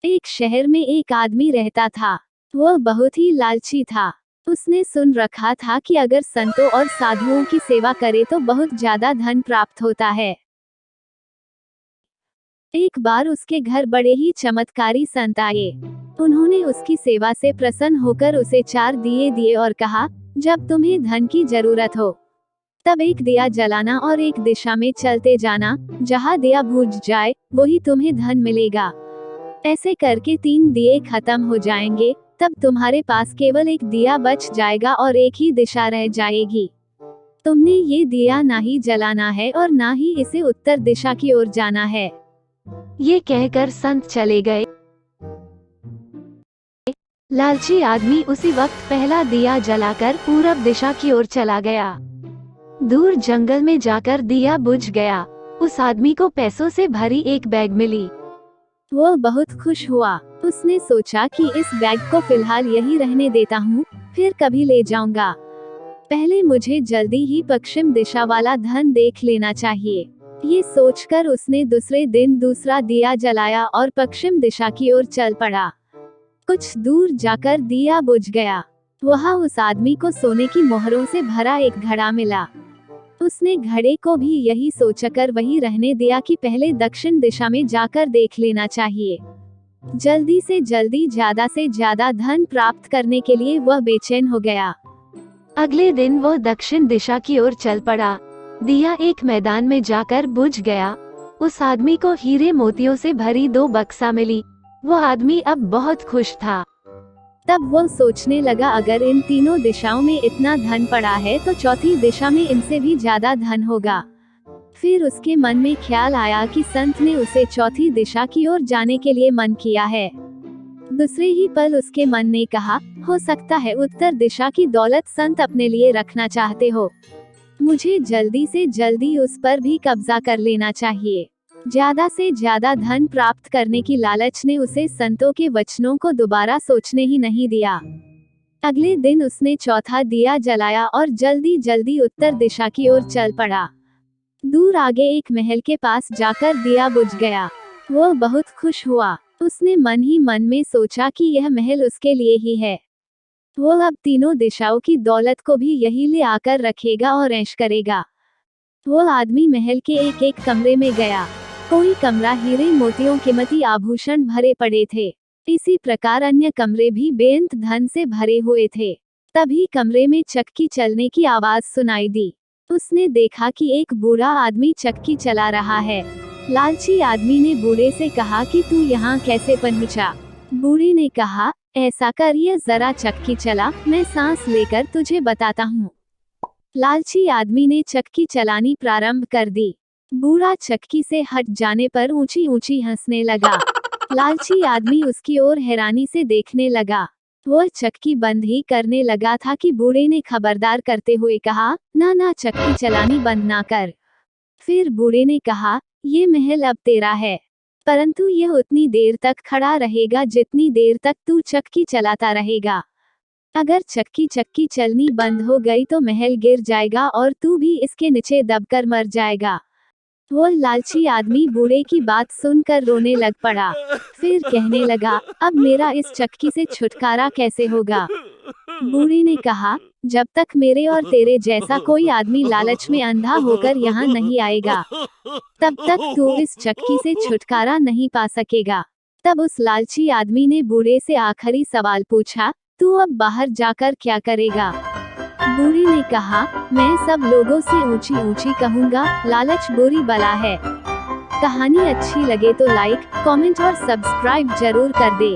एक शहर में एक आदमी रहता था। वह बहुत ही लालची था। उसने सुन रखा था कि अगर संतों और साधुओं की सेवा करे तो बहुत ज्यादा धन प्राप्त होता है। एक बार उसके घर बड़े ही चमत्कारी संत आए। उन्होंने उसकी सेवा से प्रसन्न होकर उसे 4 दिए दिए और कहा, जब तुम्हें धन की जरूरत हो तब एक दिया जलाना और एक दिशा में चलते जाना, जहाँ दिया बुझ जाए वही तुम्हें धन मिलेगा। ऐसे करके 3 दिए खत्म हो जाएंगे, तब तुम्हारे पास केवल एक दिया बच जाएगा और एक ही दिशा रह जाएगी। तुमने ये दिया ना ही जलाना है और ना ही इसे उत्तर दिशा की ओर जाना है। ये कहकर संत चले गए। लालची आदमी उसी वक्त पहला दिया जलाकर पूरब दिशा की ओर चला गया। दूर जंगल में जाकर दिया बुझ गया। उस आदमी को पैसों से भरी एक बैग मिली। वह बहुत खुश हुआ। उसने सोचा कि इस बैग को फिलहाल यही रहने देता हूँ, फिर कभी ले जाऊंगा। पहले मुझे जल्दी ही पश्चिम दिशा वाला धन देख लेना चाहिए। ये सोचकर उसने दूसरे दिन दूसरा दिया जलाया और पश्चिम दिशा की ओर चल पड़ा। कुछ दूर जाकर दिया बुझ गया। वहाँ उस आदमी को सोने की मोहरों से भरा एक घड़ा मिला। उसने घड़े को भी यही सोचकर वही रहने दिया कि पहले दक्षिण दिशा में जाकर देख लेना चाहिए। जल्दी से जल्दी ज्यादा से ज्यादा धन प्राप्त करने के लिए वह बेचैन हो गया। अगले दिन वह दक्षिण दिशा की ओर चल पड़ा। दिया एक मैदान में जाकर बुझ गया। उस आदमी को हीरे मोतियों से भरी 2 बक्सा मिली। वह आदमी अब बहुत खुश था। तब वह सोचने लगा, अगर इन तीनों दिशाओं में इतना धन पड़ा है तो चौथी दिशा में इनसे भी ज्यादा धन होगा। फिर उसके मन में ख्याल आया कि संत ने उसे चौथी दिशा की ओर जाने के लिए मन किया है। दूसरे ही पल उसके मन ने कहा, हो सकता है उत्तर दिशा की दौलत संत अपने लिए रखना चाहते हो। मुझे जल्दी से जल्दी उस पर भी कब्जा कर लेना चाहिए। ज्यादा से ज्यादा धन प्राप्त करने की लालच ने उसे संतों के वचनों को दोबारा सोचने ही नहीं दिया। अगले दिन उसने चौथा दिया जलाया और जल्दी जल्दी उत्तर दिशा की ओर चल पड़ा। दूर आगे एक महल के पास जाकर दिया बुझ गया। वह बहुत खुश हुआ। उसने मन ही मन में सोचा कि यह महल उसके लिए ही है। वो अब तीनों दिशाओं की दौलत को भी यही ले आकर रखेगा और ऐश करेगा। वो आदमी महल के एक एक कमरे में गया। कोई कमरा हीरे मोतियों कीमती आभूषण भरे पड़े थे। इसी प्रकार अन्य कमरे भी बेअंत धन से भरे हुए थे। तभी कमरे में चक्की चलने की आवाज सुनाई दी। उसने देखा कि एक बूढ़ा आदमी चक्की चला रहा है। लालची आदमी ने बूढ़े से कहा कि तू यहाँ कैसे पहुंचा? बूढ़े ने कहा, ऐसा कर, ये जरा चक्की चला, मैं सांस लेकर तुझे बताता हूँ। लालची आदमी ने चक्की चलानी प्रारंभ कर दी। बूढ़ा चक्की से हट जाने पर ऊंची ऊंची हंसने लगा। लालची आदमी उसकी ओर हैरानी से देखने लगा। वह चक्की बंद ही करने लगा था कि बूढ़े ने खबरदार करते हुए कहा, ना ना, चक्की चलानी बंद ना कर। फिर बूढ़े ने कहा, ये महल अब तेरा है, परंतु यह उतनी देर तक खड़ा रहेगा जितनी देर तक तू चक्की चलाता रहेगा। अगर चक्की चलनी बंद हो गई तो महल गिर जाएगा और तू भी इसके नीचे दबकर मर जाएगा। वो लालची आदमी बूढ़े की बात सुनकर रोने लग पड़ा। फिर कहने लगा, अब मेरा इस चक्की से छुटकारा कैसे होगा? बूढ़े ने कहा, जब तक मेरे और तेरे जैसा कोई आदमी लालच में अंधा होकर यहाँ नहीं आएगा, तब तक तू इस चक्की से छुटकारा नहीं पा सकेगा। तब उस लालची आदमी ने बूढ़े से आखिरी सवाल पूछा, तू अब बाहर जाकर क्या करेगा? बूढ़े ने कहा, मैं सब लोगों से ऊंची ऊंची कहूँगा, लालच बुरी बला है। कहानी अच्छी लगे तो लाइक, कमेंट और सब्सक्राइब जरूर कर दे।